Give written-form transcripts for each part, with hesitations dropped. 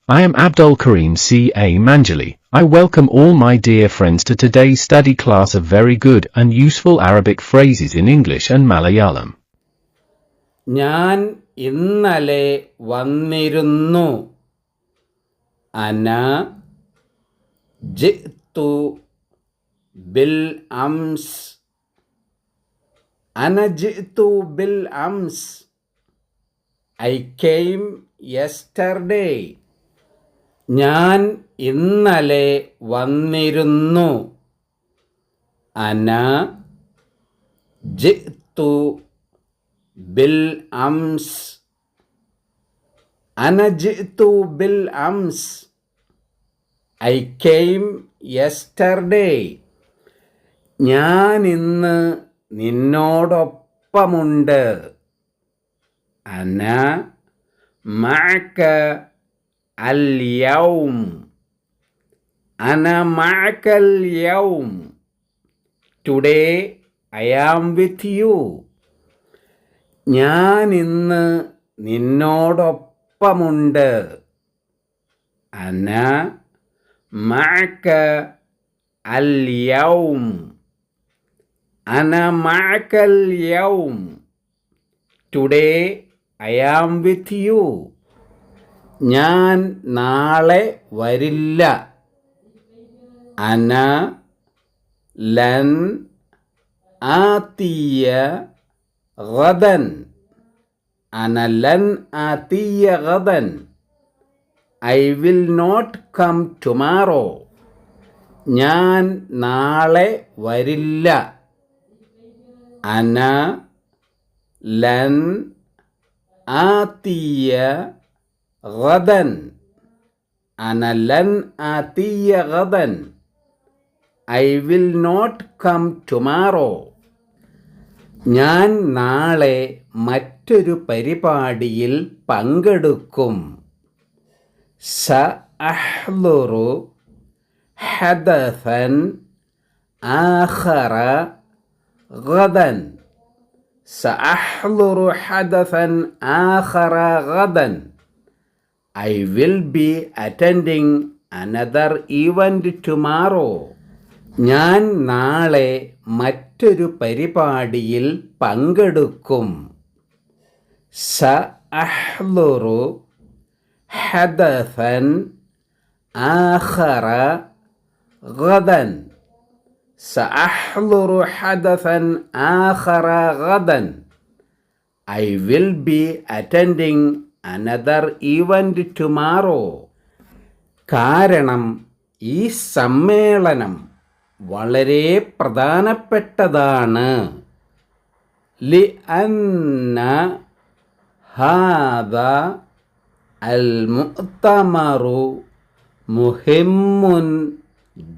I am Abdul Karim C.A. Manjali. I welcome all my dear friends to today's study class of very good and useful Arabic phrases in English and Malayalam. ഞാൻ ഇന്നലെ വന്നിരുന്നു. അന ജിത്തു ബിൽ അംസ്. അന ജിത്തു ബിൽ അംസ്. I came yesterday. ഞാൻ ഇന്നലെ വന്നിരുന്നു. അന ജിത്തു ബിൽ അംസ്. അന ജിത്തു ബിൽ അംസ്. I came yesterday. ഞാൻ ഇന്ന് നിന്നോടൊപ്പമുണ്ട്. അന മഅക അൽ-യൗം. അന മഅക അൽ-യൗം. Today I am with you. ഞാൻ ഇന്ന് നിന്നോടൊപ്പമുണ്ട്. അന മഅക അൽ-യൗം. അന മഅക അൽ-യൗം. Today I am with you. ഞാൻ നാളെ വരില്ല. അന ലൻ ആതിയ ഗദൻ. അന ലൻ ആതിയ ഗദൻ. I will not come tomorrow. ഞാൻ നാളെ വരില്ല. അന ലൻ ആതിയ ഗദൻ. അന ലൻ ആതിയ ഗദൻ. I will not come tomorrow. ഞാൻ നാളെ മറ്റൊരു പരിപാടിയിൽ പങ്കെടുക്കും. സഅഹ്ളുറു ഹദസൻ ആഖറ ഗദൻ. സഅഹ്ളുറു ഹദസൻ ആഖറ ഗദൻ. I will be attending another event tomorrow. ഞാൻ നാളെ മറ്റൊരു പരിപാടിയിൽ പങ്കെടുക്കും. സഅഹ്ളുറു ഹദസൻ ആഖറ ഗദൻ. സഅഹ്ളുറു ഹദസൻ ആഖറ ഗദൻ. I will be attending another event tomorrow. കാരണം ഈ സമ്മേളനം വളരെ പ്രധാനപ്പെട്ടതാണ്. ലിഅന്ന ഹാദാ അൽ മുഅ്തമറു മുഹിമ്മുൻ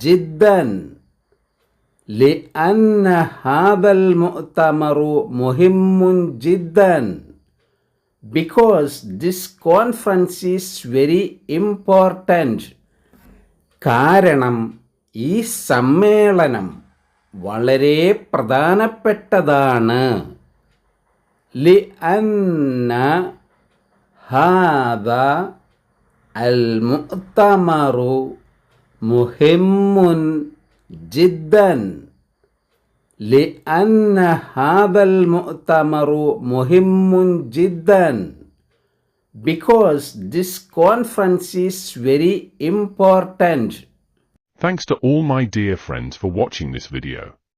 ജിദ്ദൻ. ലിഅന്ന ഹാദൽ മുഅ്തമറു മുഹിമ്മുൻ ജിദ്ദൻ. Because this conference is very important. കാരണം ഈ സമ്മേളനം വളരെ പ്രധാനപ്പെട്ടതാണ്. ലിഅന്ന ഹാദാ അൽ മുഅ്തമറു മുഹിമ്മുൻ ജിദ്ദൻ. لأن هذا المؤتمر مهم جدا. Because this conference is very important. Thanks to all my dear friends for watching this video.